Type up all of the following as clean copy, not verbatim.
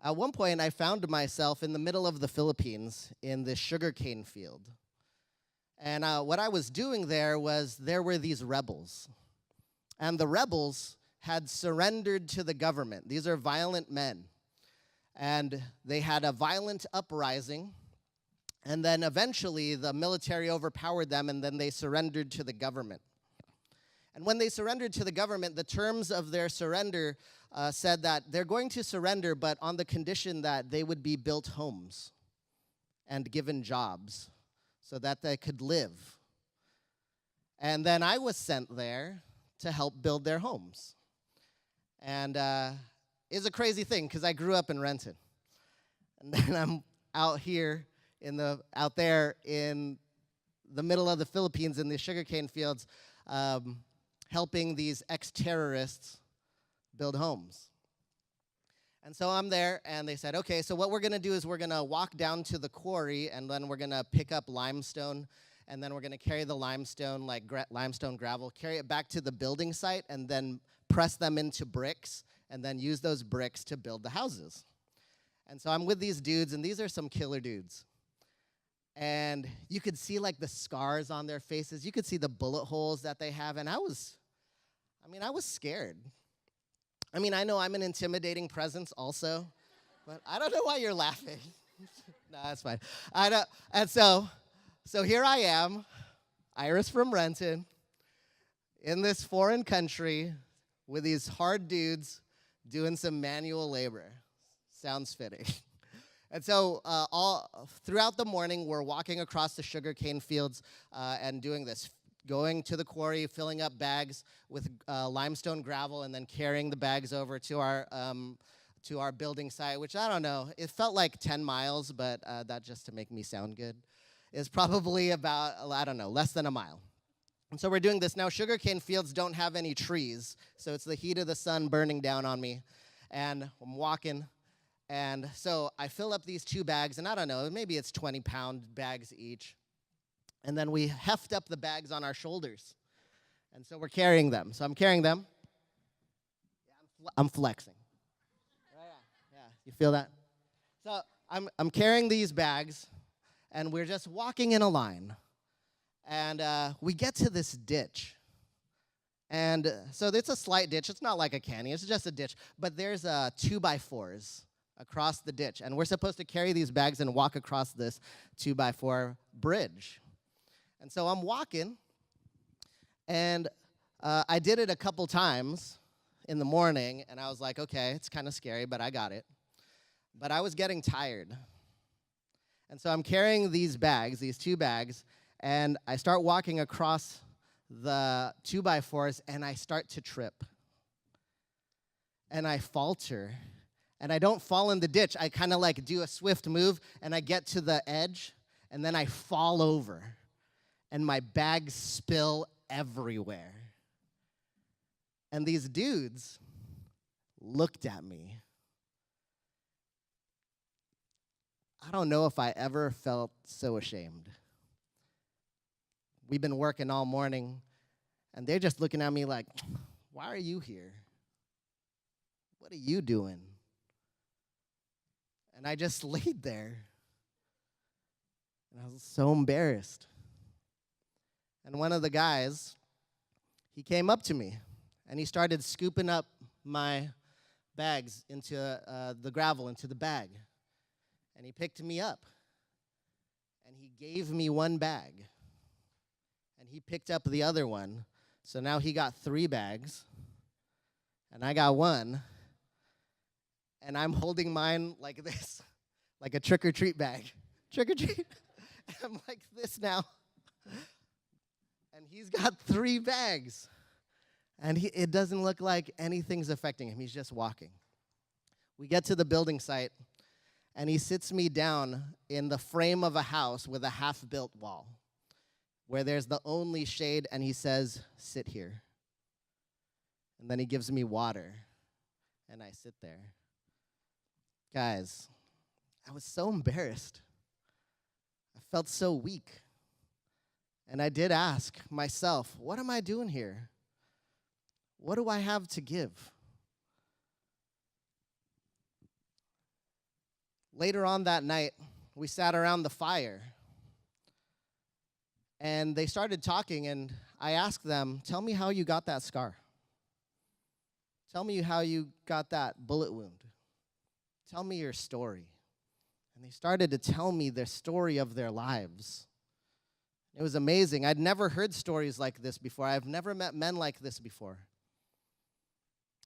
At one point, I found myself in the middle of the Philippines in this sugarcane field. And what I was doing there were these rebels. And the rebels had surrendered to the government. These are violent men. And they had a violent uprising. And then eventually the military overpowered them, and then they surrendered to the government. And when they surrendered to the government, the terms of their surrender said that they're going to surrender, but on the condition that they would be built homes and given jobs so that they could live. And then I was sent there to help build their homes. And it's a crazy thing because I grew up in Renton. And then I'm out there in the middle of the Philippines in the sugarcane fields, helping these ex-terrorists build homes. And so I'm there, and they said, okay, so what we're going to do is we're going to walk down to the quarry, and then we're going to pick up limestone, and then we're going to carry the limestone, like limestone gravel, carry it back to the building site, and then press them into bricks, and then use those bricks to build the houses. And so I'm with these dudes, and these are some killer dudes. And you could see like the scars on their faces. You could see the bullet holes that they have, and I was scared. I know I'm an intimidating presence also, but I don't know why you're laughing. No, that's fine. And so here I am, Iris from Renton, in this foreign country with these hard dudes doing some manual labor. Sounds fitting. And so all throughout the morning, we're walking across the sugarcane fields and doing this, going to the quarry, filling up bags with limestone gravel, and then carrying the bags over to our building site, which I don't know. It felt like 10 miles, but that just to make me sound good is probably about, I don't know, less than a mile. And so we're doing this. Now, sugarcane fields don't have any trees, so it's the heat of the sun burning down on me. And I'm walking, and so I fill up these 2 bags, and I don't know, maybe it's 20-pound bags each. And then we heft up the bags on our shoulders. And so we're carrying them. So I'm carrying them. Yeah, I'm flexing. Yeah, you feel that? So I'm carrying these bags, and we're just walking in a line. And we get to this ditch. And so it's a slight ditch. It's not like a canyon. It's just a ditch. But there's 2x4s across the ditch. And we're supposed to carry these bags and walk across this 2x4 bridge. And so I'm walking, and I did it a couple times in the morning, and I was like, okay, it's kind of scary, but I got it. But I was getting tired. And so I'm carrying these bags, these 2 bags, and I start walking across the 2x4s, and I start to trip. And I falter, and I don't fall in the ditch. I kind of like do a swift move, and I get to the edge, and then I fall over. And my bags spill everywhere. And these dudes looked at me. I don't know if I ever felt so ashamed. We've been working all morning, and they're just looking at me like, why are you here? What are you doing? And I just laid there. And I was so embarrassed. And one of the guys, he came up to me, and he started scooping up my bags into the gravel, into the bag. And he picked me up, and he gave me 1 bag. And he picked up the other one, so now he got 3 bags, and I got 1. And I'm holding mine like this, like a trick-or-treat bag. Trick-or-treat. I'm like this now. And he's got 3 bags. And it doesn't look like anything's affecting him. He's just walking. We get to the building site, and he sits me down in the frame of a house with a half-built wall where there's the only shade, and he says, sit here. And then he gives me water, and I sit there. Guys, I was so embarrassed. I felt so weak. And I did ask myself, what am I doing here? What do I have to give? Later on that night, we sat around the fire, and they started talking, and I asked them, tell me how you got that scar. Tell me how you got that bullet wound. Tell me your story. And they started to tell me the story of their lives. It was amazing. I'd never heard stories like this before. I've never met men like this before.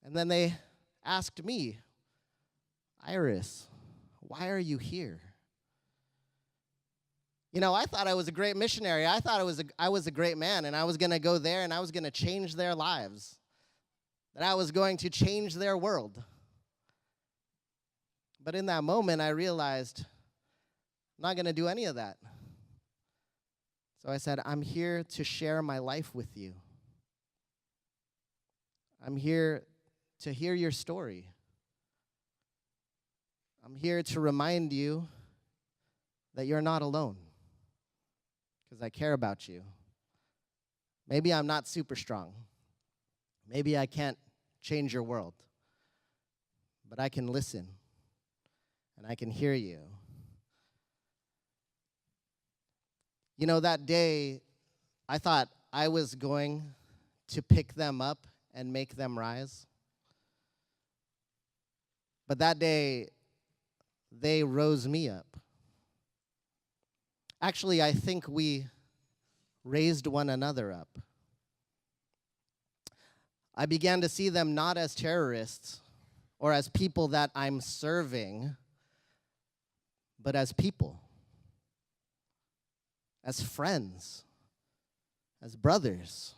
And then they asked me, Iris, why are you here? You know, I thought I was a great missionary. I thought I was a great man, and I was going to go there, and I was going to change their lives, that I was going to change their world. But in that moment, I realized I'm not going to do any of that. So I said, I'm here to share my life with you. I'm here to hear your story. I'm here to remind you that you're not alone, because I care about you. Maybe I'm not super strong. Maybe I can't change your world. But I can listen, and I can hear you. You know, that day, I thought I was going to pick them up and make them rise. But that day, they rose me up. Actually, I think we raised one another up. I began to see them not as terrorists or as people that I'm serving, but as people, as friends, as brothers.